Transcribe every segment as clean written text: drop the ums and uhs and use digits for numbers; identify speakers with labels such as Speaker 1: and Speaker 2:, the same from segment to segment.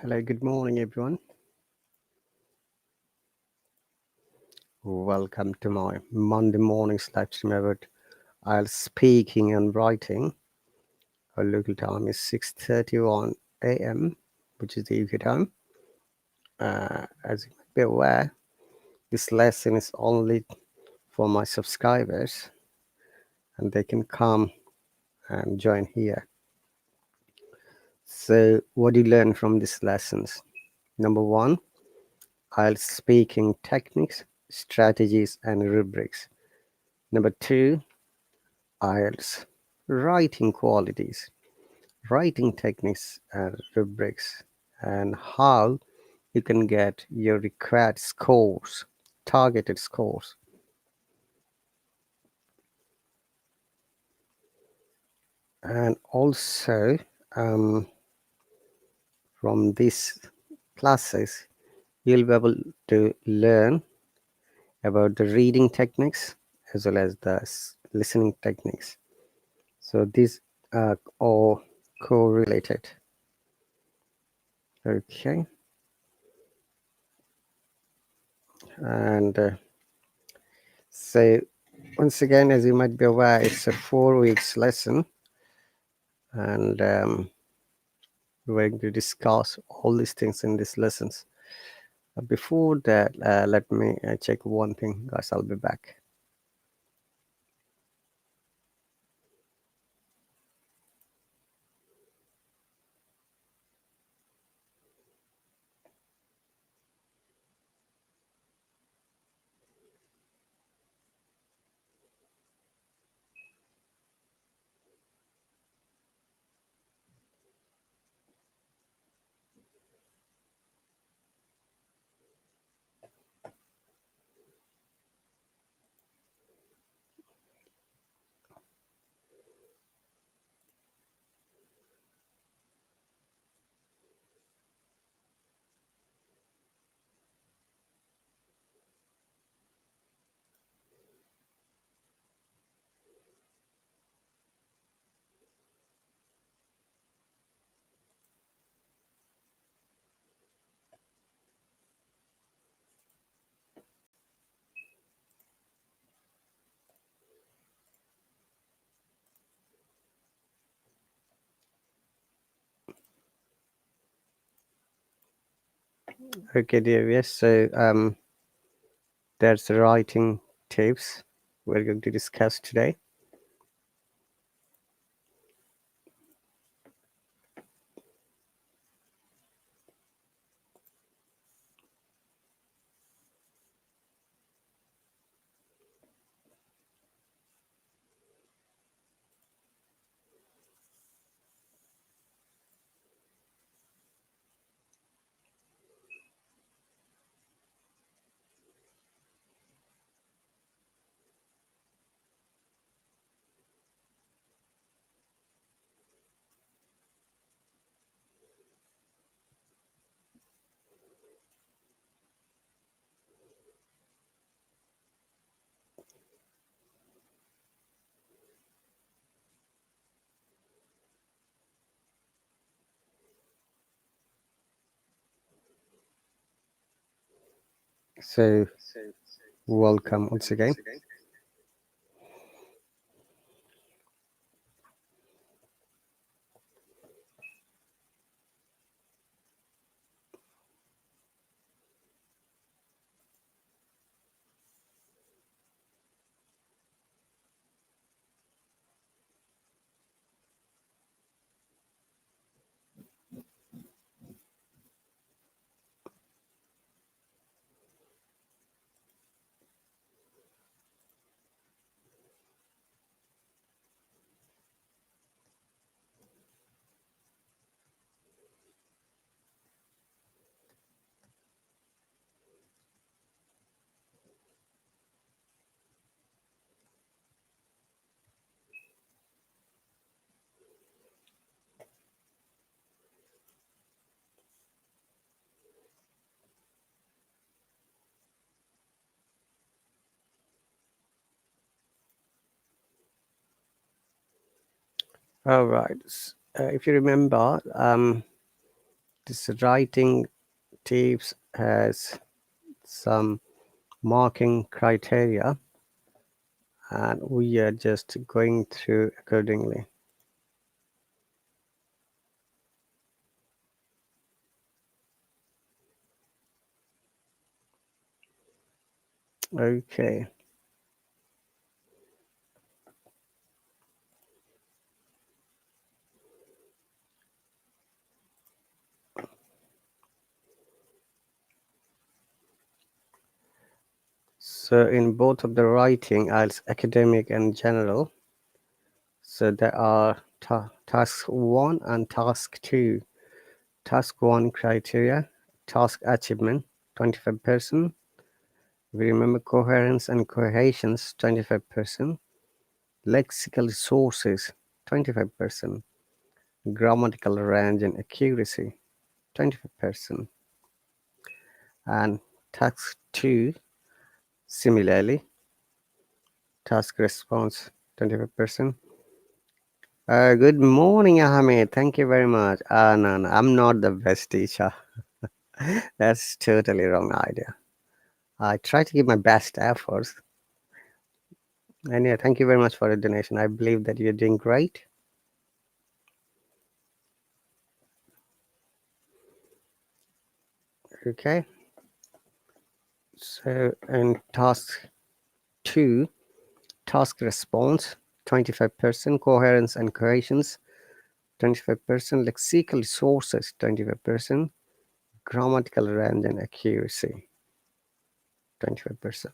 Speaker 1: Hello, good morning, everyone. Welcome to my Monday morning's live stream about IELTS speaking and writing. Our local time is 6:31 a.m., which is the UK time. As you might be aware, this lesson is only for my subscribers, and they can come and join here. So, what do you learn from these lessons? Number one, IELTS speaking techniques, strategies, and rubrics. Number two, IELTS writing qualities, writing techniques and rubrics, and how you can get your required scores, targeted scores. And also, from these classes, you'll be able to learn about the reading techniques as well as the listening techniques. So these are all correlated. Okay. And so once again, as you might be aware, it's a 4 weeks lesson, and we're going to discuss all these things in these lessons. Before that, let me check one thing, guys. I'll be back. Okay, dear. Yes. So there's the writing tips we're going to discuss today. So welcome once again. All right. If you remember, This writing tips has some marking criteria, and we are just going through accordingly. Okay. So in both of the writing, IELTS academic and general, so there are task 1 and task 2. Task 1 criteria, task achievement, 25%. We remember coherence and cohesions, 25%. Lexical resources, 25%. Grammatical range and accuracy, 25%. And task 2, similarly, task response, 25%. Good morning, Ahmed. Thank you very much. No, no, I'm not the best teacher. That's totally wrong idea. I try to give my best efforts. And yeah, thank you very much for the donation. I believe that you're doing great. Okay. So in task 2, task response, 25%, coherence and cohesions, 25%, lexical resources, 25%, grammatical range and accuracy, 25%.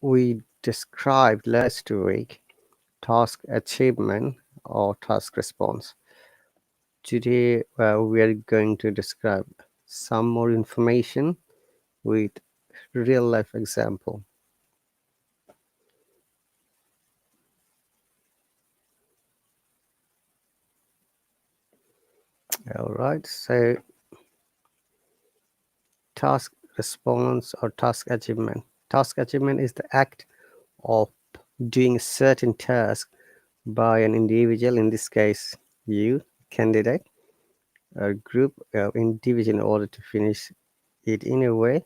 Speaker 1: We described last week task achievement or task response. Today we are going to describe some more information with real life example. All right, so task response or task achievement. Task achievement is the act of doing a certain task by an individual, in this case you, candidate, a group, individual, in order to finish it in a way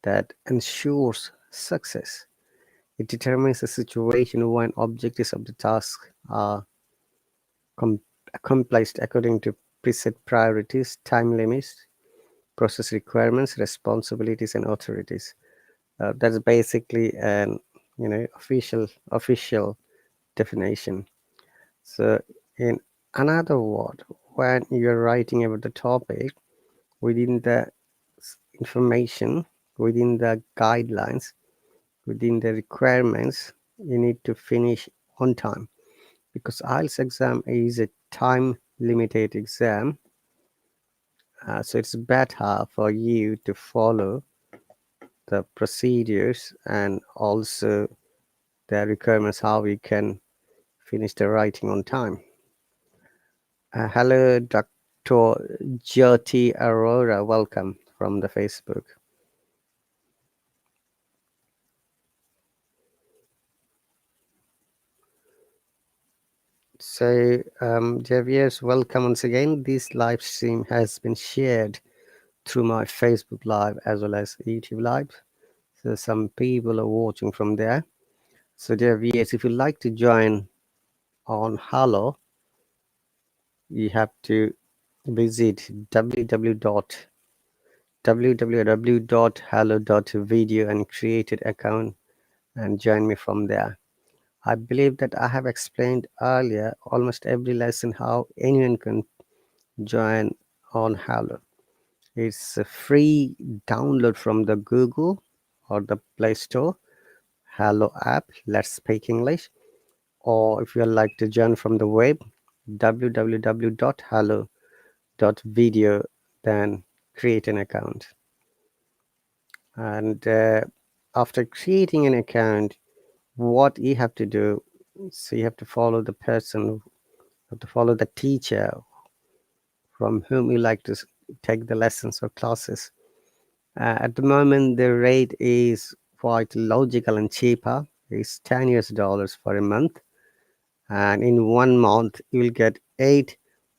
Speaker 1: that ensures success. It determines a situation when objectives of the task are accomplished according to preset priorities, time limits, process requirements, responsibilities, and authorities. That's basically an official definition. So, in another word, when you're writing about the topic within the information, within the guidelines, within the requirements, you need to finish on time, because IELTS exam is a time limited exam. So it's better for you to follow the procedures and also the requirements, how we can finish the writing on time. Hello, Dr. Jyoti Arora. Welcome from the Facebook. So, dear viewers, welcome once again. This live stream has been shared through my Facebook Live as well as YouTube Live. So some people are watching from there. So dear viewers, if you'd like to join on Hallo, you have to visit www.hallo.video and create an account and join me from there. I believe that I have explained earlier almost every lesson how anyone can join on Hallo. It's a free download from the Google or the Play Store. Hallo app, let's speak English. Or if you'd like to join from the web, www.hallo.video, then create an account. And after creating an account, what you have to do, so you have to follow the person, you have to follow the teacher from whom you like to take the lessons or classes. At the moment, the rate is quite logical and cheaper. It's $10 for a month. and in 1 month you will get 8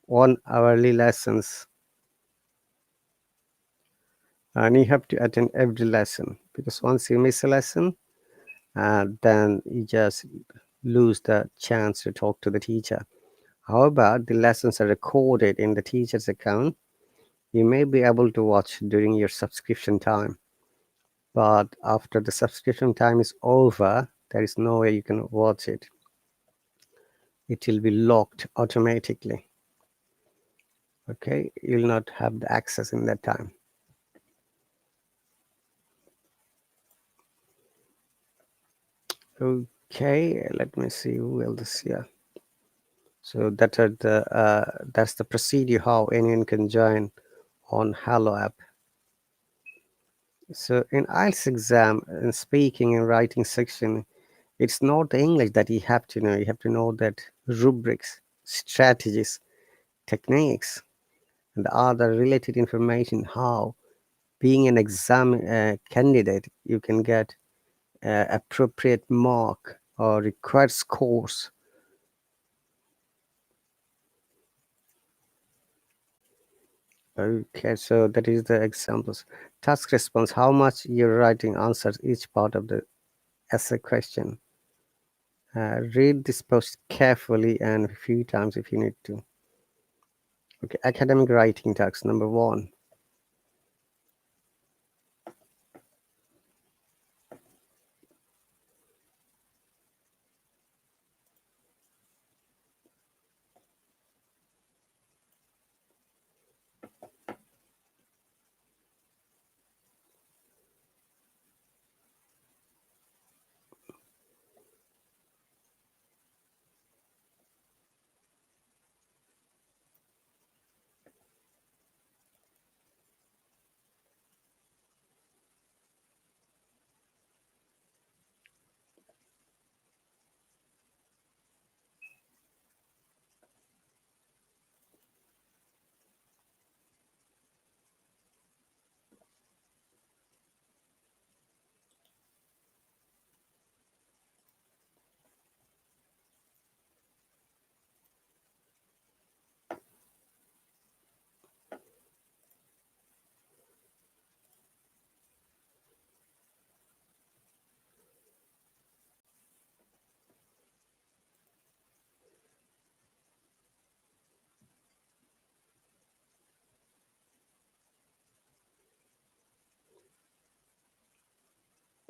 Speaker 1: 1-hourly lessons, and you have to attend every lesson, because once you miss a lesson, then you just lose the chance to talk to the teacher. However, the lessons are recorded in the teacher's account. You may be able to watch during your subscription time, but after the subscription time is over, there is no way you can watch it. It will be locked automatically. Okay, you'll not have the access in that time. Okay, let me see who else here. So that's the procedure how anyone can join on Hallo app. So in IELTS exam, in speaking and writing section, it's not the English that you have to know. You have to know that rubrics, strategies, techniques, and other related information. How being an exam candidate, you can get appropriate mark or required scores. Okay, so that is the examples. Task response, how much your writing answers each part of the essay question. Read this post carefully and a few times if you need to. Okay, academic writing tasks, number 1.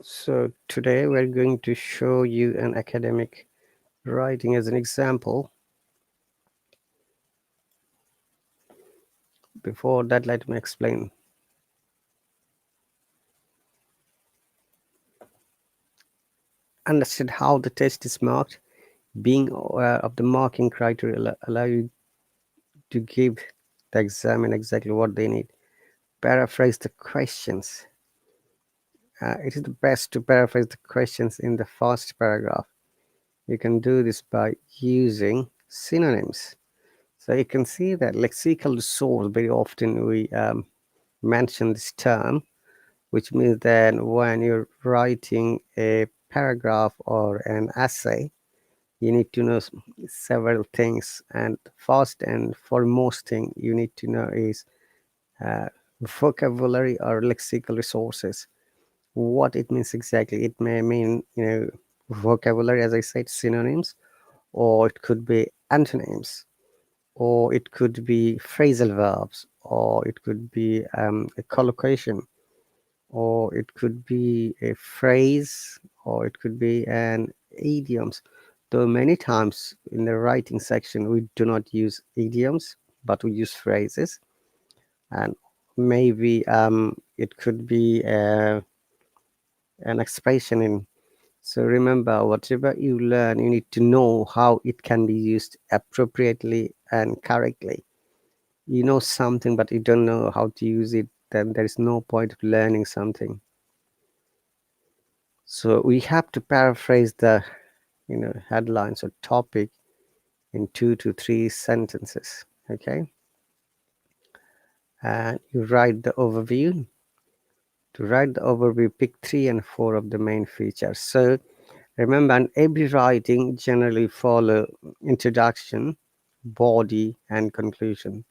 Speaker 1: So today we're going to show you an academic writing as an example. Before that, let me explain. Understand how the test is marked. Being aware of the marking criteria allow you to give the examiner exactly what they need. Paraphrase the questions. It is the best to paraphrase the questions in the first paragraph. You can do this by using synonyms. So you can see that lexical resource, very often we mention this term, which means that when you're writing a paragraph or an essay, you need to know several things. And first and foremost thing you need to know is uh, vocabulary or lexical resources. What it means exactly? It may mean, vocabulary, as I said, synonyms, or it could be antonyms, or it could be phrasal verbs, or it could be a collocation, or it could be a phrase, or it could be an idioms. Though many times in the writing section we do not use idioms, but we use phrases, and maybe it could be an expression in. So remember, whatever you learn, you need to know how it can be used appropriately and correctly. You know something, but you don't know how to use it, then there is no point of learning something. So we have to paraphrase the headlines or topic in 2 to 3 sentences. Okay, and you write the overview. To write the overview, pick 3 and 4 of the main features. So Remember, and every writing generally follow introduction, body, and conclusion.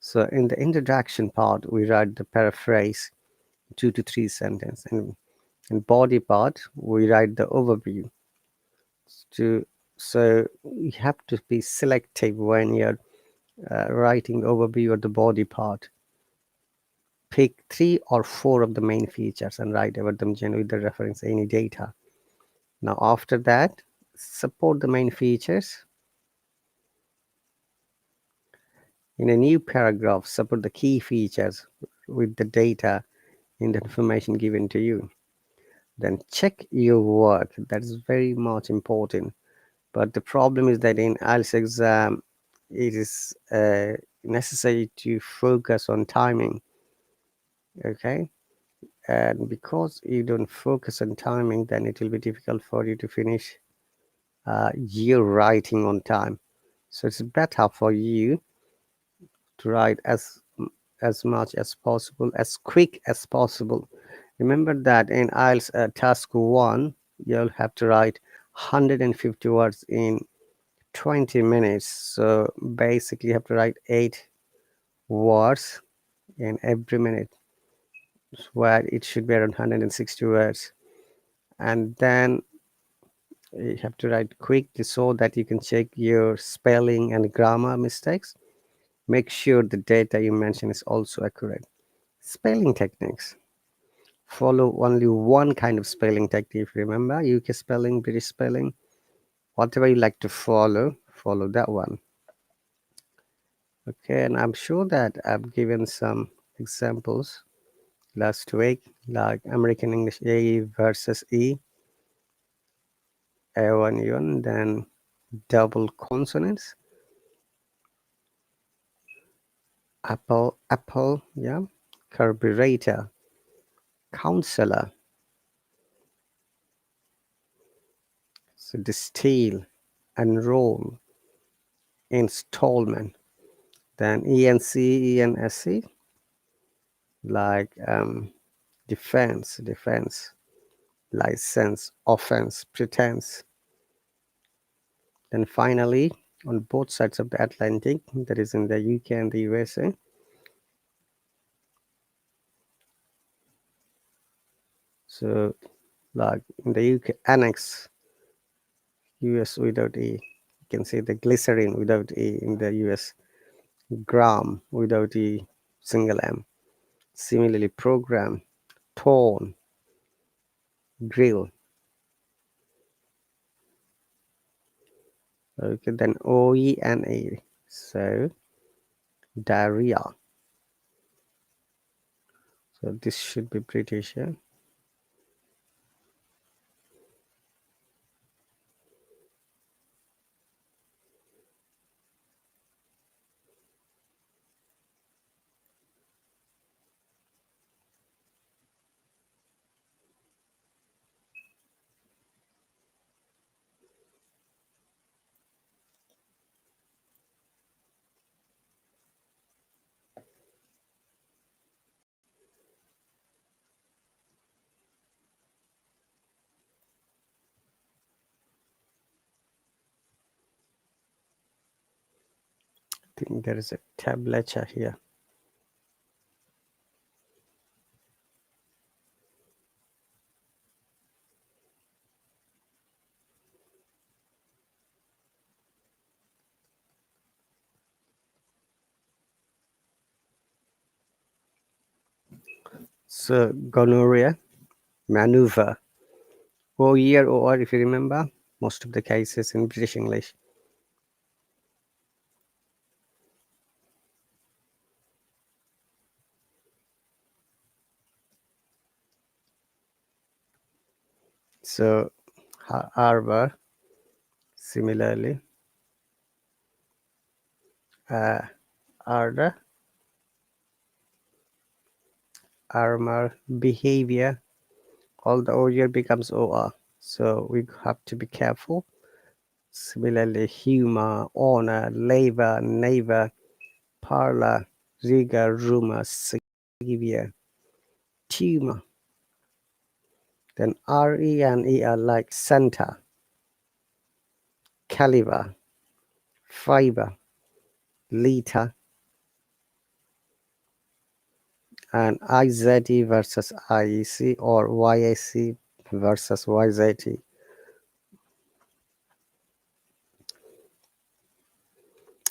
Speaker 1: So in the introduction part, we write the paraphrase, 2 to 3 sentences, and in body part, we write the overview. To so you have to be selective when you're writing the overview or the body part. Pick 3 or 4 of the main features and write about them generally with the reference any data. Now after that, support the main features. In a new paragraph, support the key features with the data in the information given to you. Then check your work. That is very much important. But the problem is that in IELTS exam, it is necessary to focus on timing. Okay, and because you don't focus on timing, then it will be difficult for you to finish your writing on time. So it's better for you to write as much as possible, as quick as possible. Remember that in IELTS task 1, you'll have to write 150 words in 20 minutes. So basically you have to write 8 words in every minute, where it should be around 160 words. And then you have to write quickly so that you can check your spelling and grammar mistakes. Make sure the data you mention is also accurate. Spelling techniques. Follow only one kind of spelling technique. Remember, UK spelling, British spelling, whatever you like to follow, follow that one. Okay, and I'm sure that I've given some examples last week, like American English A versus E, A1, E1, then double consonants, apple, yeah, carburetor, counselor, so distill, enroll, installment, then ENC, ENSC, like defense, license, offense, pretense. Then finally, on both sides of the Atlantic, that is in the UK and the USA, so like in the UK, annex, US without E. You can say the glycerin without E in the US, gram without E, single M. Similarly, program, tone, grill. Okay, then OE and A. So diarrhea. So this should be British, yeah? I think there is a tablature here. So gonorrhea, maneuver, OE or OR if you remember, most of the cases in British English. So arbor, similarly, ardor, armor, behavior, all the OER becomes OR. So we have to be careful. Similarly, humor, honor, labor, neighbor, parlor, rigor, rumor, severe, tumor. Then RE and ER like center, caliber, fiber, liter, and IZE versus IEC or YAC versus YZT.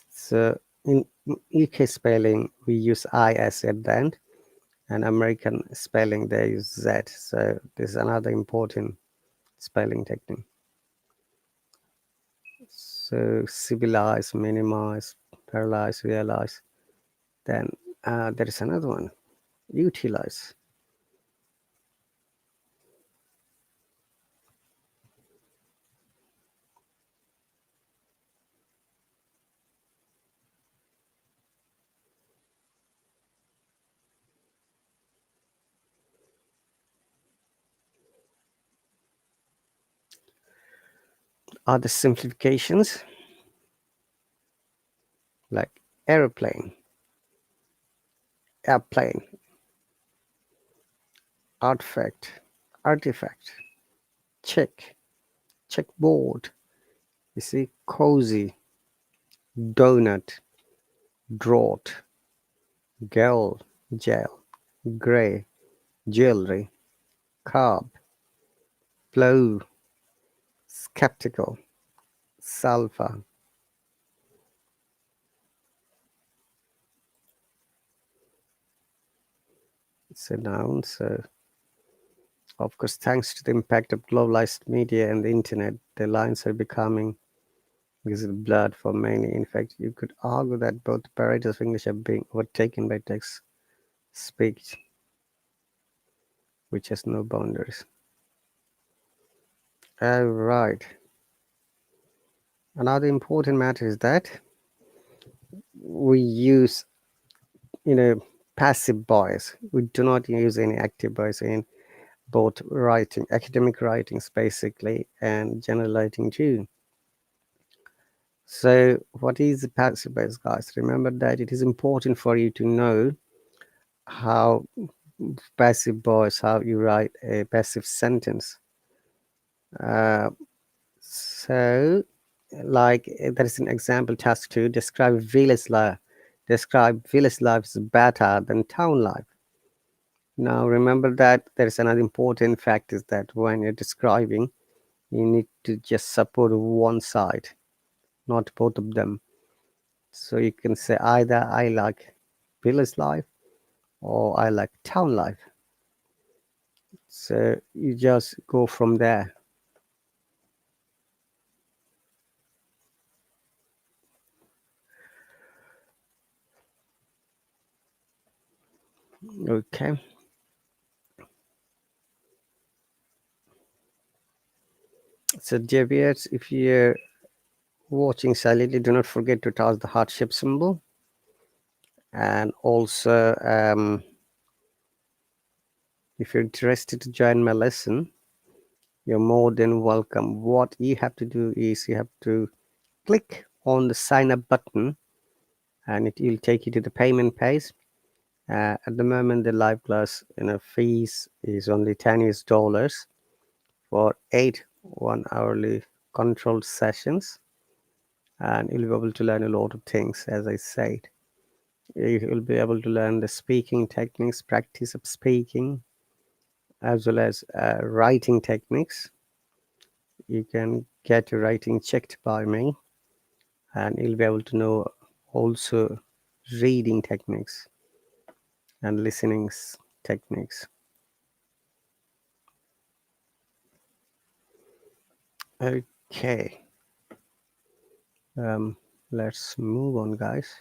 Speaker 1: So in UK spelling, we use I as at the end, and American spelling they use Z. So this is another important spelling technique. So civilize, minimize, paralyze, realize. Then there is another one, utilize. Other simplifications like aeroplane, airplane, artifact, check, checkboard. You see, cozy, donut, draught, girl, gel, grey, jewelry, carb, blow, skeptical, sulfur. It's a noun. So, of course, thanks to the impact of globalized media and the internet, the lines are becoming blurred for many. In fact, you could argue that both varieties of English are being overtaken by text speech, which has no boundaries. All right. Another important matter is that we use, passive voice. We do not use any active voice in both writing, academic writings basically, and general writing too. So, what is the passive voice, guys? Remember that it is important for you to know how passive voice, how you write a passive sentence. Uh, so, like there is an example task to describe village life. Describe village life is better than town life. Now, remember that there is another important fact is that when you're describing, you need to just support one side, not both of them. So you can say either I like village life or I like town life. So you just go from there. Okay. So dear viewers, if you're watching silently, do not forget to touch the heart-shaped symbol. And also, if you're interested to join my lesson, you're more than welcome. What you have to do is you have to click on the sign up button and it will take you to the payment page. At the moment, the live class fees is only $10 for 8 1-hourly controlled sessions, and you'll be able to learn a lot of things. As I said, you will be able to learn the speaking techniques, practice of speaking, as well as writing techniques. You can get your writing checked by me, and you'll be able to know also reading techniques and listening techniques. Okay, let's move on, guys.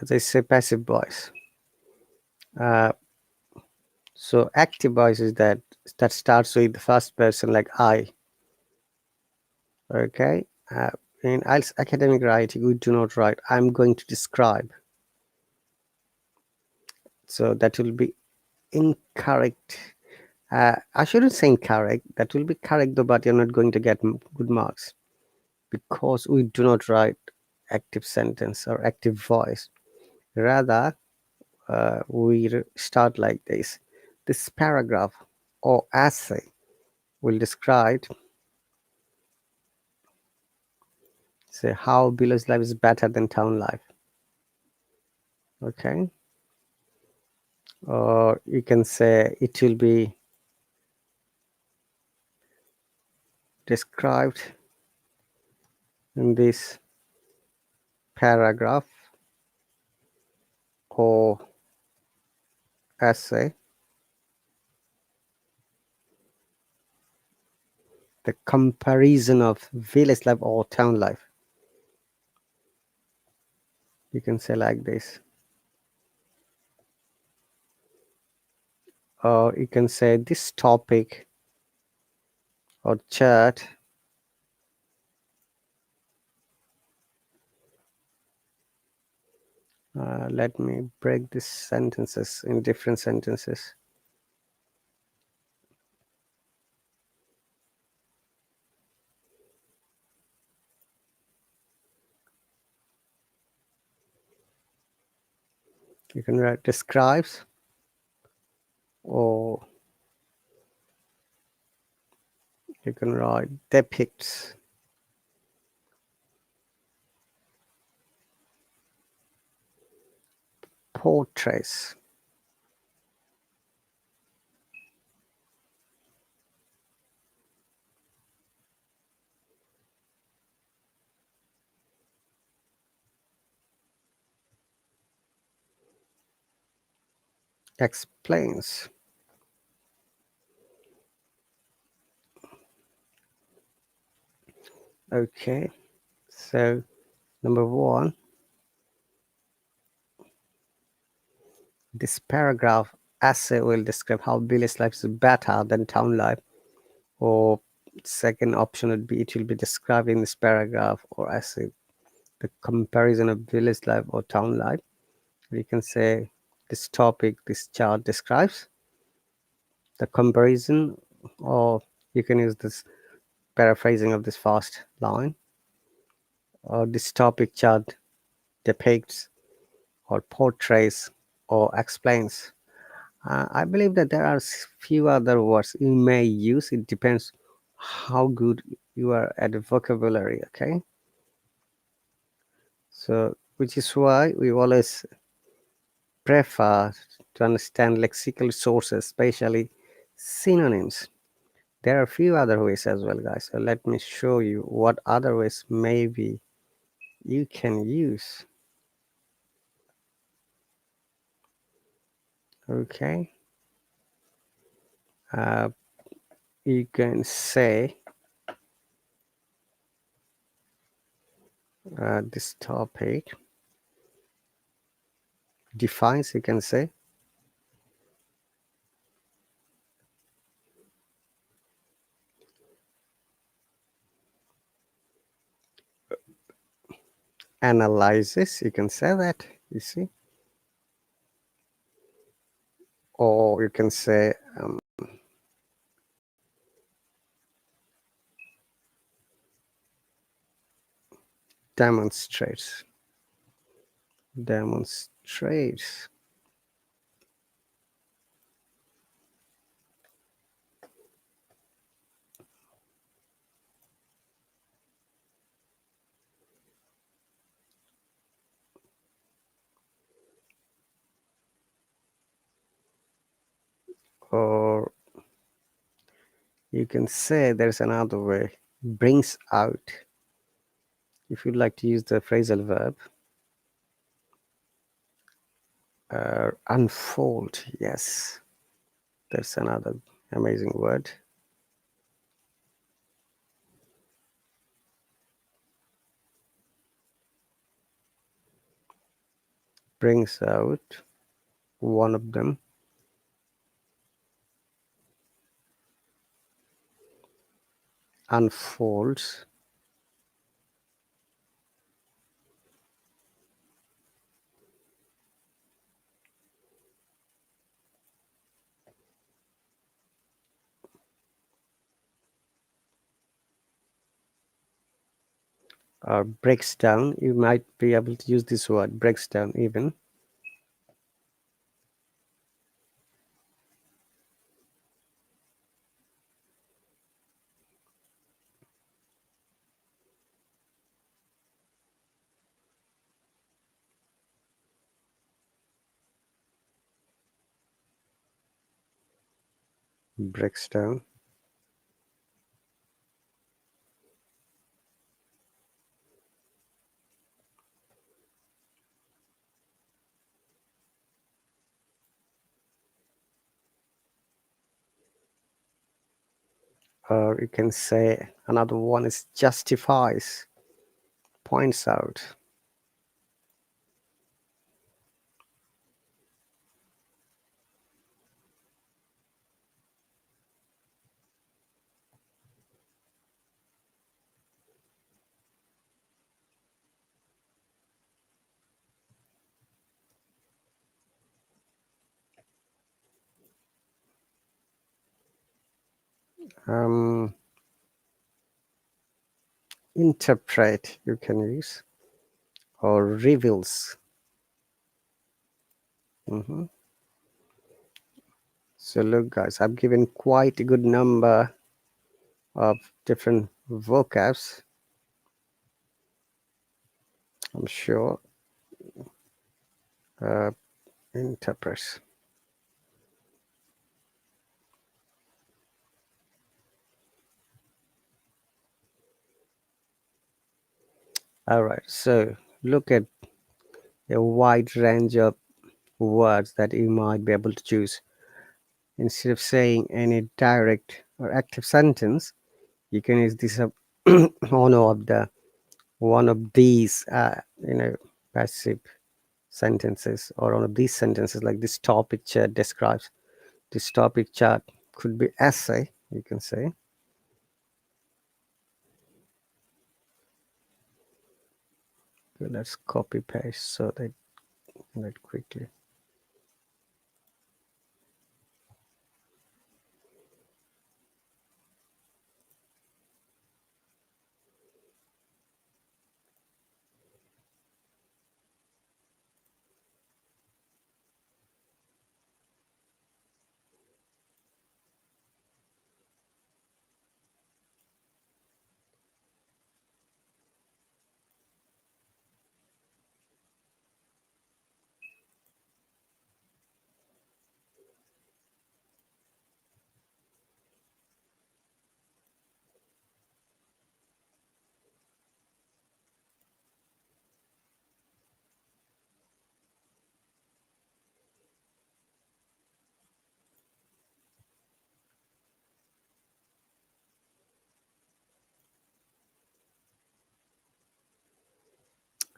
Speaker 1: As I say, passive voice. Uh, so active voice is that starts with the first person, like I. Okay. In IELTS academic writing, we do not write I'm going to describe. So that will be incorrect. I shouldn't say incorrect. That will be correct though, but you're not going to get good marks because we do not write active sentence or active voice. Rather, we start like this. This paragraph or essay will describe, say, how village life is better than town life. Okay, or you can say it will be described in this paragraph or essay the comparison of village life or town life. You can say like this, or you can say this topic or chart let me break these sentences in different sentences. You can write describes, or you can write depicts, portrays, explains. Okay, so number one, this paragraph essay will describe how village life is better than town life, or second option would be it will be describing this paragraph or essay the comparison of village life or town life. We can say this topic, this chart describes the comparison, or you can use this paraphrasing of this first line, or this topic chart depicts or portrays or explains. I believe that there are few other words you may use. It depends how good you are at the vocabulary. Okay, so which is why we always prefer to understand lexical sources, especially synonyms. There are a few other ways as well, guys. So let me show you what other ways maybe you can use. Okay, uh, you can say this topic defines. You can say analyzes. You can say that. You see, or you can say demonstrates. Demonstrates. Or you can say there's another way, brings out. If you'd like to use the phrasal verb, unfold. Yes, that's another amazing word. Brings out, one of them. Unfolds. or breaks down. You might be able to use this word, breaks down even. Breaks down. Or you can say another one is justifies, points out. Um, interpret you can use, or reveals. So look guys, I've given quite a good number of different vocabs. I'm sure. Interpret. All right, so look at a wide range of words that you might be able to choose. Instead of saying any direct or active sentence, you can use this one of these passive sentences, or one of these sentences, like this topic chart describes. This topic chart could be essay, you can say. Okay, let's copy paste so that quickly.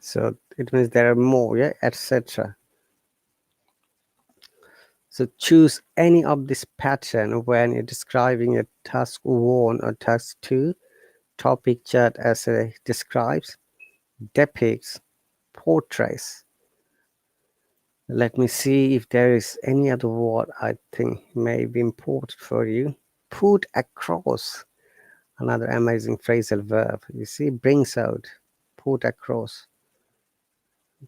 Speaker 1: So it means there are more, yeah, etc. So choose any of this pattern when you're describing a task 1 or task 2. Topic chart essay describes, depicts, portrays. Let me see if there is any other word I think may be important for you. Put across, another amazing phrasal verb. You see, brings out, put across.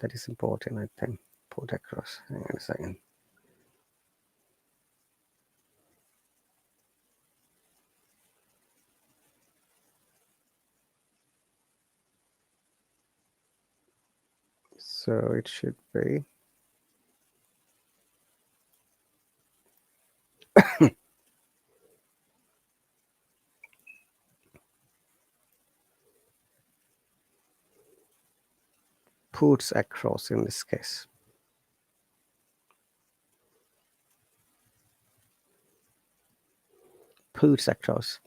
Speaker 1: That is important, I think. Put across. Hang on a second. So it should be puts across in this case. Puts across.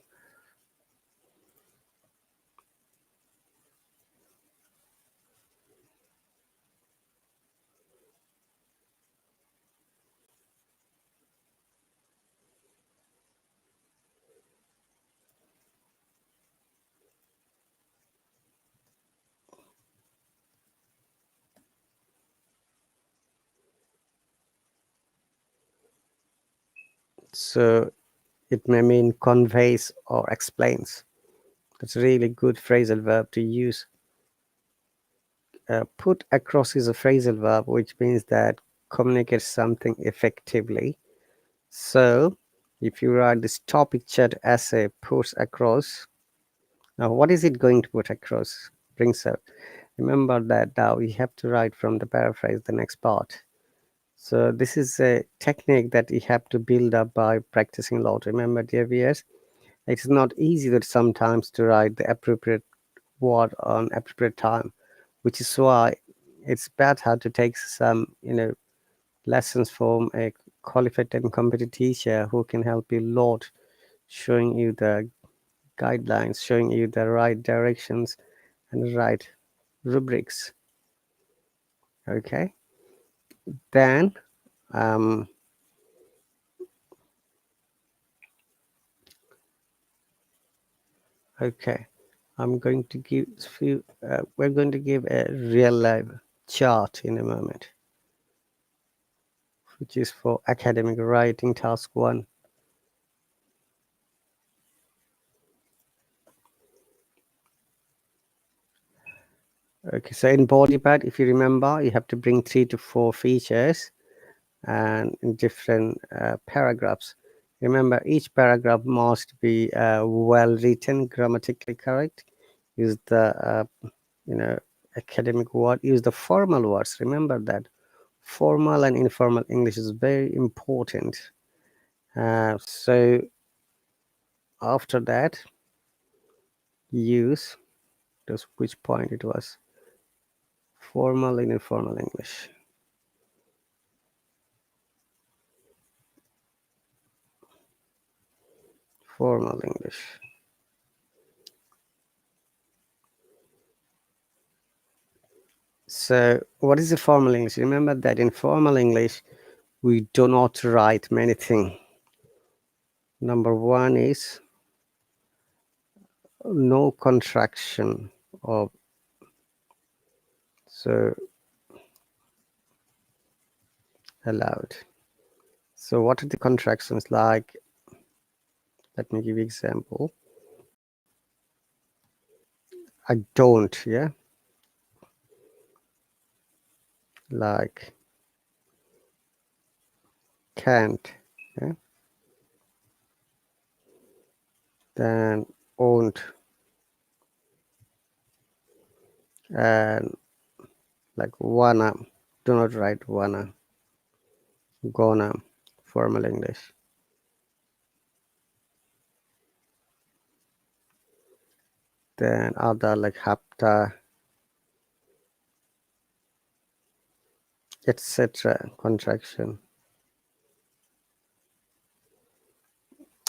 Speaker 1: So it may mean conveys or explains. That's a really good phrasal verb to use put across is a phrasal verb, which means that communicate something effectively. So if you write this topic chat essay puts across, now what is it going to put across? Brings out. Remember that now you have to write from the paraphrase the next part. So this is a technique that you have to build up by practicing a lot. Remember, dear viewers, it's not easy that sometimes to write the appropriate word on appropriate time, which is why it's better to take some lessons from a qualified and competent teacher who can help you a lot, showing you the guidelines, showing you the right directions and right rubrics. Okay, then okay, I'm going to give few. We're going to give a real life chart in a moment, which is for academic writing task 1. Okay, so in body part, if you remember, you have to bring 3 to 4 features and in different paragraphs. Remember, each paragraph must be well written, grammatically correct. Use the academic word. Use the formal words. Remember that formal and informal English is very important. So after that, use just which point it was, formal and informal English. Formal English. So what is the formal English? Remember that in formal English, we do not write many things. Number 1 is no contraction of, so allowed. So what are the contractions like? Let me give you example. I don't, yeah, like can't, yeah, then won't, and like wanna, do not write wanna, gonna, formal English. Then other like hapta, etc. contraction.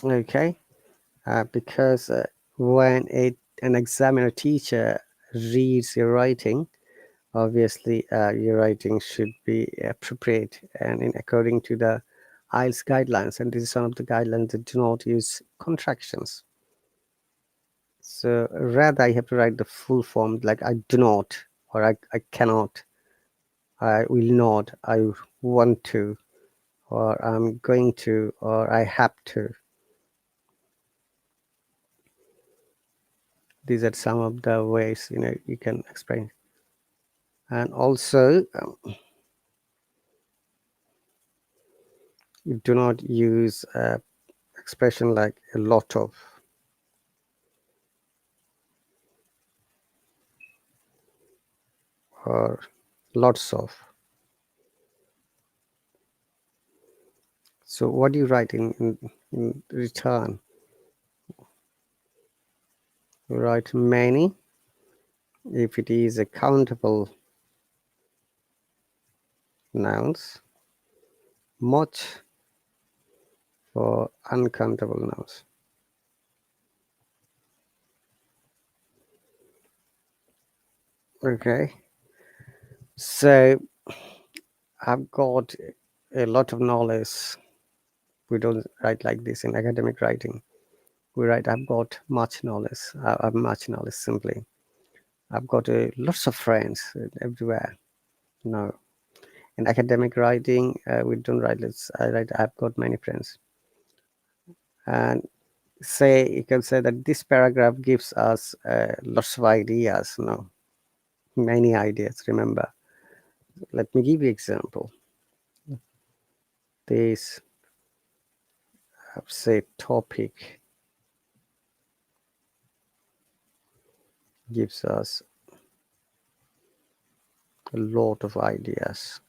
Speaker 1: Okay, because when an examiner teacher reads your writing, obviously your writing should be appropriate and in according to the IELTS guidelines, and this is one of the guidelines that do not use contractions. So rather I have to write the full form, like I do not, or I cannot, I will not, I want to, or I'm going to, or I have to. These are some of the ways you can explain. And also you do not use expression like a lot of or lots of. So what do you write in return? You write many if it is a countable nouns, much for uncountable nouns. Okay, so I've got a lot of knowledge. We don't write like this in academic writing. We write I've got much knowledge. I have much knowledge simply. I've got lots of friends everywhere. No, in academic writing, we don't write this. I write I've got many friends. And say you can say that this paragraph gives us lots of ideas. No, Many ideas, remember. Let me give you example. This, say, topic gives us a lot of ideas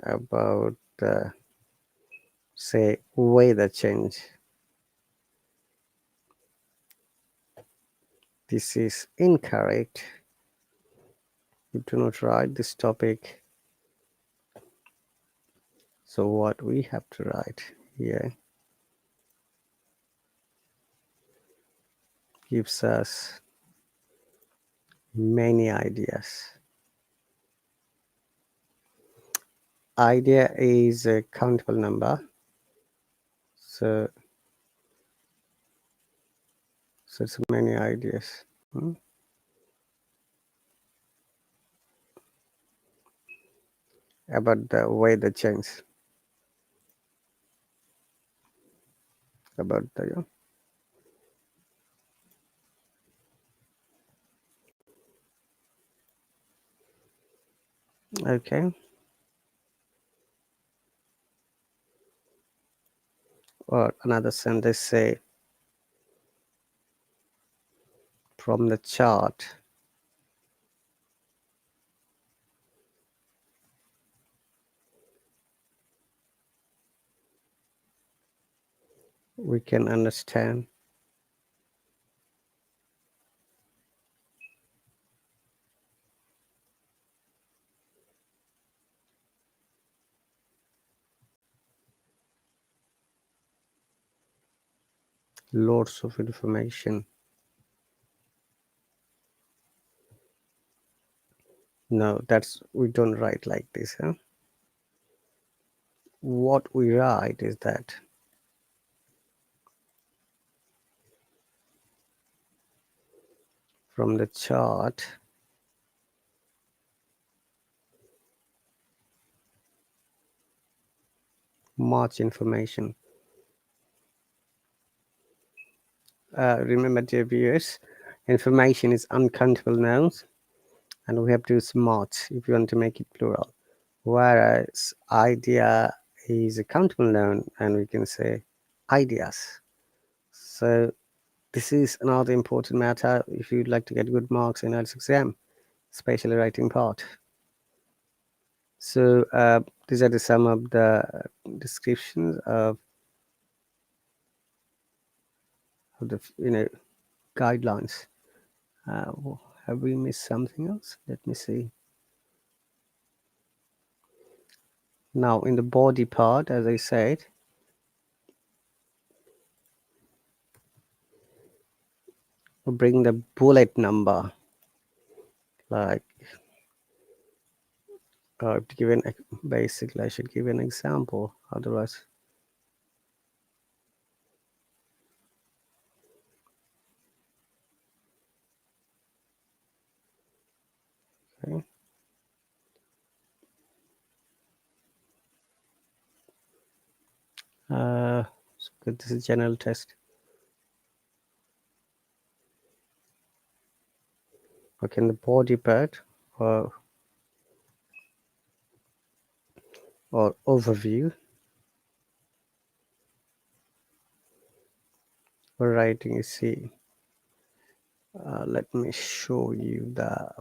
Speaker 1: about the, say, weather change. This is incorrect. You do not write this topic. So what we have to write here gives us many ideas. Idea is a countable number. So it's many ideas. About the weather change. About the, okay. Or another sentence, say, from the chart we can understand lots of information. No, we don't write like this. Huh? What we write is that from the chart much information. Remember, dear viewers, information is uncountable nouns, and we have to use much if you want to make it plural. Whereas idea is a countable noun, and we can say ideas. So this is another important matter if you'd like to get good marks in IELTS exam, especially writing part. So these are some of the descriptions of the guidelines. Have we missed something else? Let me see. Now in the body part, as I said, we bring the bullet number. Like to give an basically, I should give an example. Otherwise, okay. So this is general test. Okay, in the body part or overview, we're writing. You see, let me show you the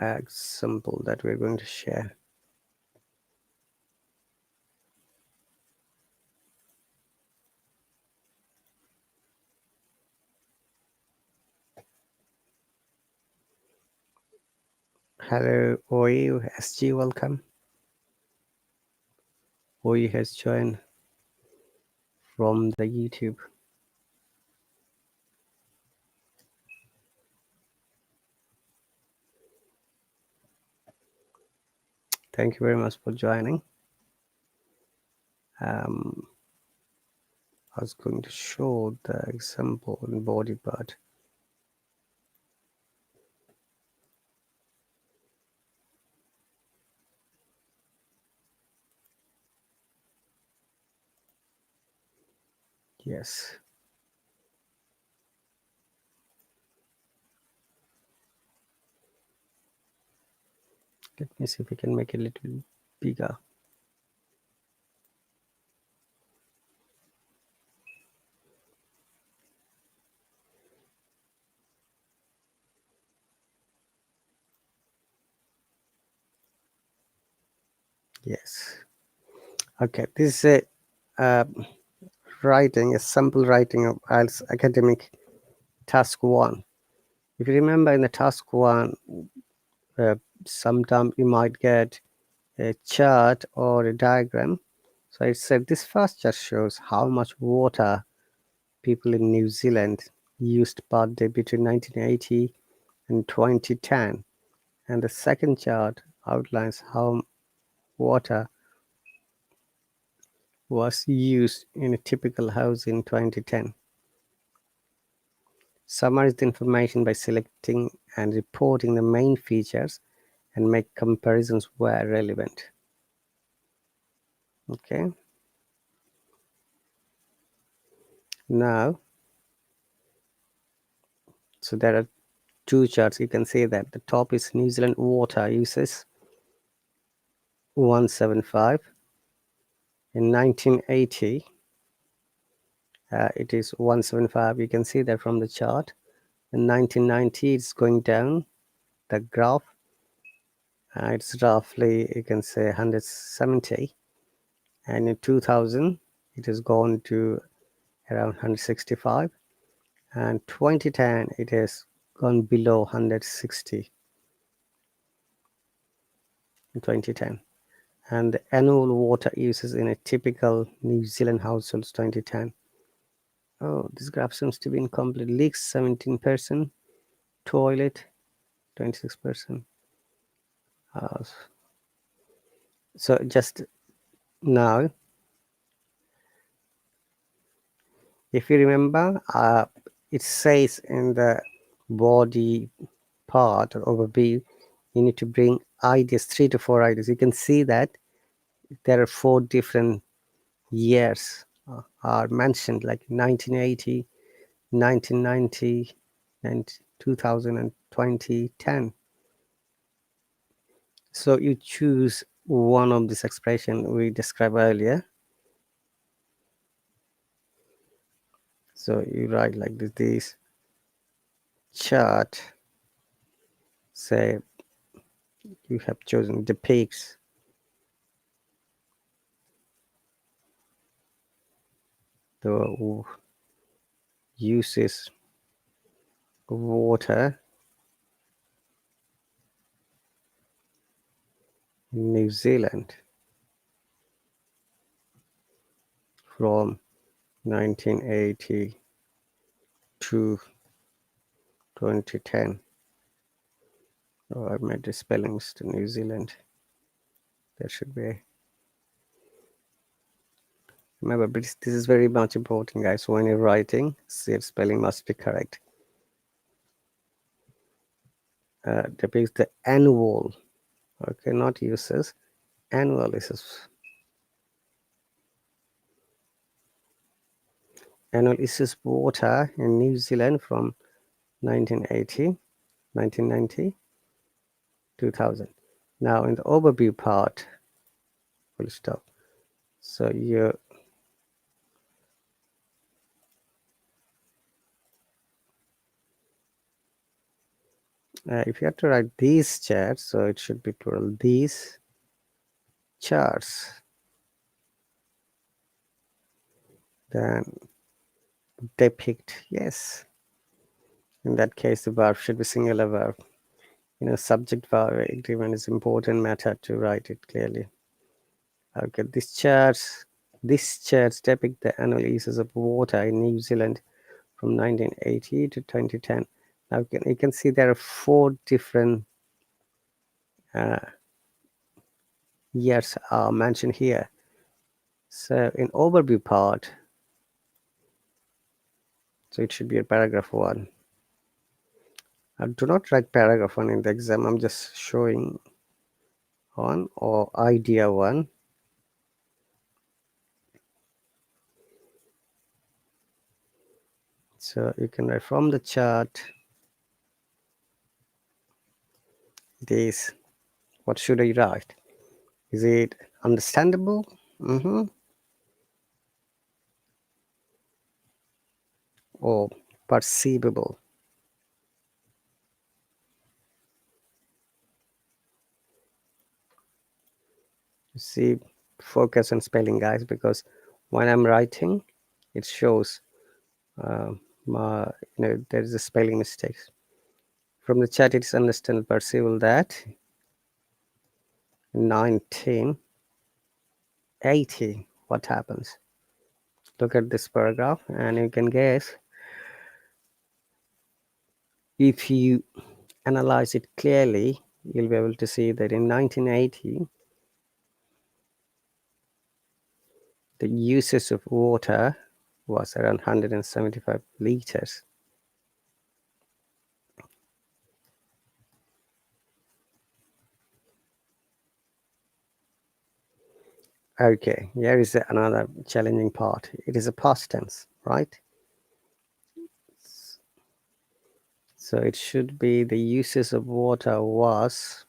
Speaker 1: example that we're going to share. Hello, OE SG, welcome. OE has joined from the YouTube. Thank you very much for joining. I was going to show the example in body part. Yes. Let me see if we can make it a little bigger. Yes. Okay, this is a writing, a sample writing of IELTS academic task 1. If you remember in the task 1, sometime you might get a chart or a diagram. So it said this first chart shows how much water people in New Zealand used per day between 1980 and 2010. And the second chart outlines how water was used in a typical house in 2010. Summarize the information by selecting and reporting the main features and make comparisons where relevant. Okay. Now, so there are two charts. You can see that the top is New Zealand water uses 175. In 1980, it is 175. You can see that from the chart. In 1990, it's going down the graph. It's roughly, you can say, 170. And in 2000, it has gone to around 165. And 2010, it has gone below 160 in 2010. And the annual water uses in a typical New Zealand household 2010. Oh, this graph seems to be incomplete. Leaks 17%, toilet 26%. So just now, if you remember, it says in the body part or overview, you need to bring ideas, 3 to 4 ideas. You can see that there are 4 different years are mentioned, like 1980, 1990, and 2000 and 2010. So you choose one of this expression we described earlier. So you write like this chart, say you have chosen depicts the uses of water in New Zealand from 1980 to 2010. Oh, I made the spellings to New Zealand. There should be. Remember, but this is very much important, guys. When you're writing, your spelling must be correct. Depicts the annual. Okay, not uses. Annual uses. Annual uses water in New Zealand from 1980, 1990, 2000. Now in the overview part, we'll stop. So you if you have to write these charts, so it should be plural, these charts, then depict, yes. In that case, the verb should be singular verb. Subject verb agreement is important matter to write it clearly. Okay, these charts depict the annual uses of water in New Zealand from 1980 to 2010. Now you can see there are 4 different years are mentioned here. So in overview part, so it should be a paragraph 1. Do not write paragraph 1 in the exam. I'm just showing on, or idea 1. So you can write from the chart this What should I write? Is it understandable? Or perceivable? See, focus on spelling, guys, because when I'm writing, it shows my, there's a spelling mistakes. From the chat, it's understandable, perceivable that 1980, what happens? Look at this paragraph and you can guess. If you analyze it clearly, you'll be able to see that in 1980, the usage of water was around 175 liters. Okay, here is another challenging part. It is a past tense, right? So it should be the uses of water was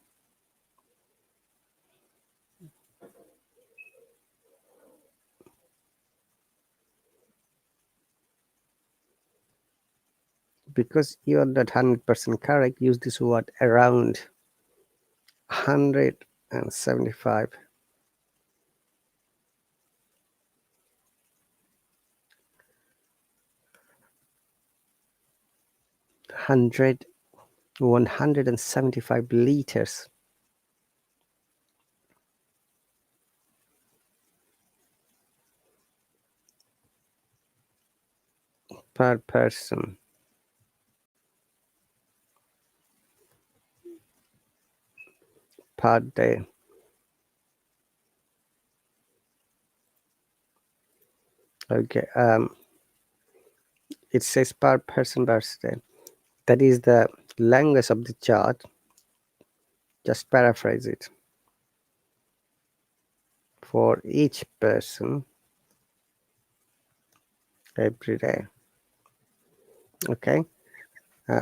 Speaker 1: because you're not 100% correct, use this word around 175. 175 liters per person per day. Okay, it says per person per day. That is the language of the chart. Just paraphrase it. For each person every day. Okay,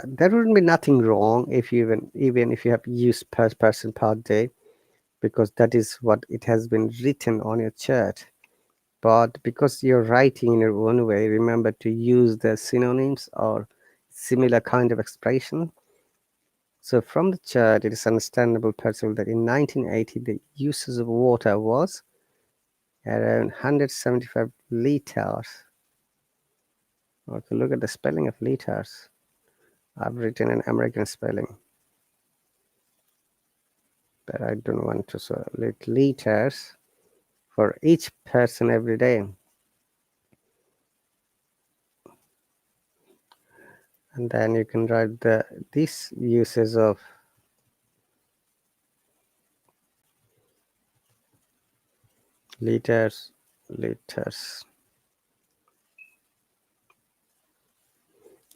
Speaker 1: there wouldn't be nothing wrong if you even if you have used per person per day, because that is what it has been written on your chart. But because you're writing in your own way, remember to use the synonyms or similar kind of expression. So from the chart, it is understandable, perceivable that in 1980 the uses of water was around 175 liters. Okay, look at the spelling of liters. I've written an American spelling, but I don't want to. So liters for each person every day. And then you can write these uses of liters. The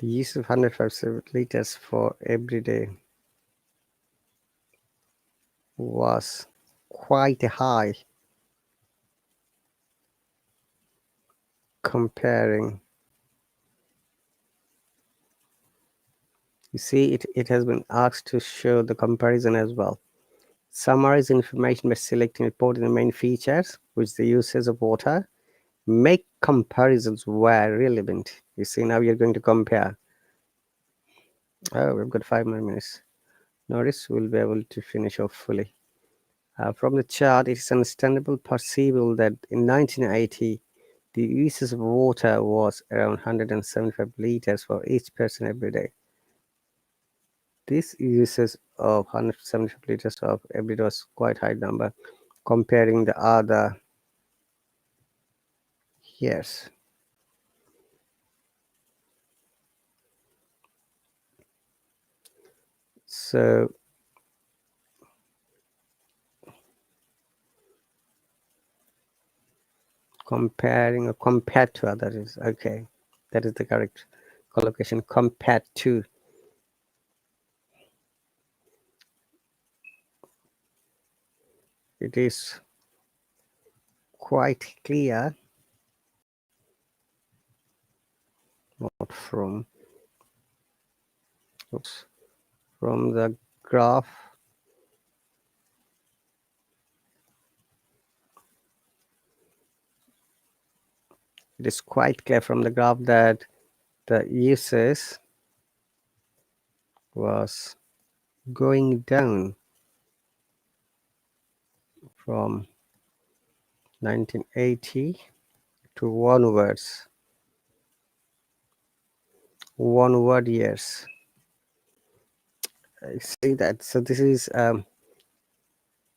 Speaker 1: use of 105 liters for every day was quite high comparing. You see, it has been asked to show the comparison as well. Summarize information by selecting and reporting the main features, which the uses of water. Make comparisons where relevant. You see, now you're going to compare. Oh, we've got 5 more minutes. Notice we'll be able to finish off fully. From the chart, it is understandable, perceivable that in 1980, the uses of water was around 175 liters for each person every day. This uses of 175 liters of every day was quite high number comparing the other years. So comparing or compared to others, okay, that is the correct collocation. Compared to. It is quite clear, not from, oops, from the graph it is quite clear from the graph that the usage was going down from 1980 to onward years. I see that. So this is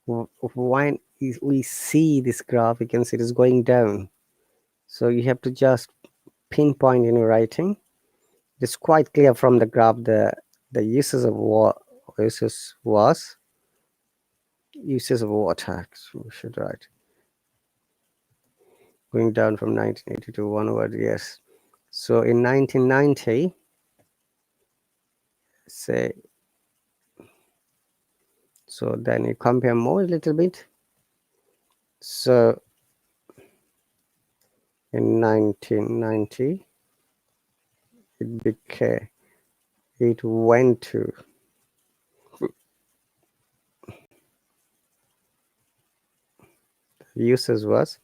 Speaker 1: when we see this graph, we can see it is going down. So you have to just pinpoint in your writing. It's quite clear from the graph the uses of uses of water. We should write going down from 1980 to onward years. So in 1990, say, so then you compare more a little bit. So in 1990, it went to uses was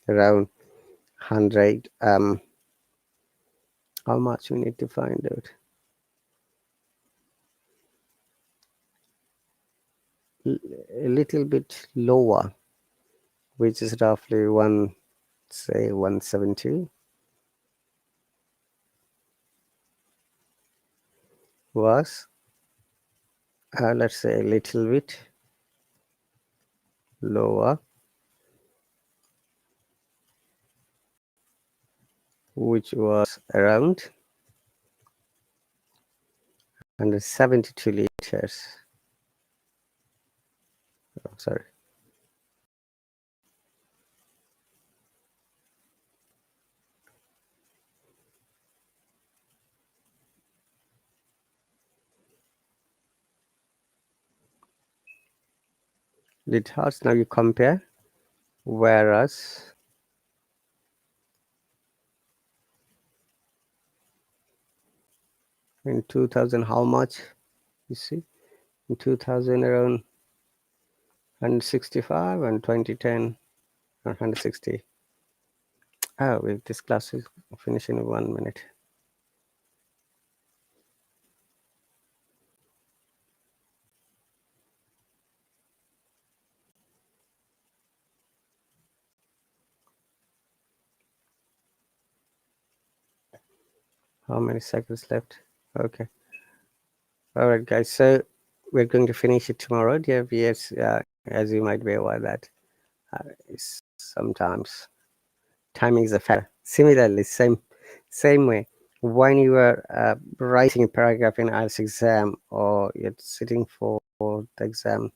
Speaker 1: around 100. How much we need to find out? A little bit lower, which is roughly say 170, was let's say a little bit lower, which was around 172 liters. Oh, sorry. Liters. Now you compare, whereas in 2000, how much? You see, in 2000 around 165, and 2010 around 160. Oh, this class is finishing in 1 minute. How many seconds left? Okay. All right, guys. So we're going to finish it tomorrow, dear viewers. As you might be aware that sometimes timing is a factor. Similarly, same way, when you are writing a paragraph in IELTS exam, or you're sitting for the exam,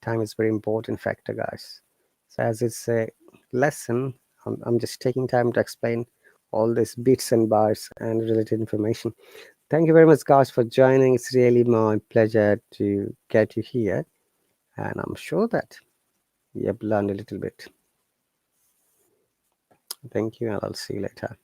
Speaker 1: time is very important factor, guys. So as it's a lesson, I'm just taking time to explain all these bits and bars and related information. Thank you very much, guys, for joining. It's really my pleasure to get you here, and I'm sure that you have learned a little bit. Thank you, and I'll see you later.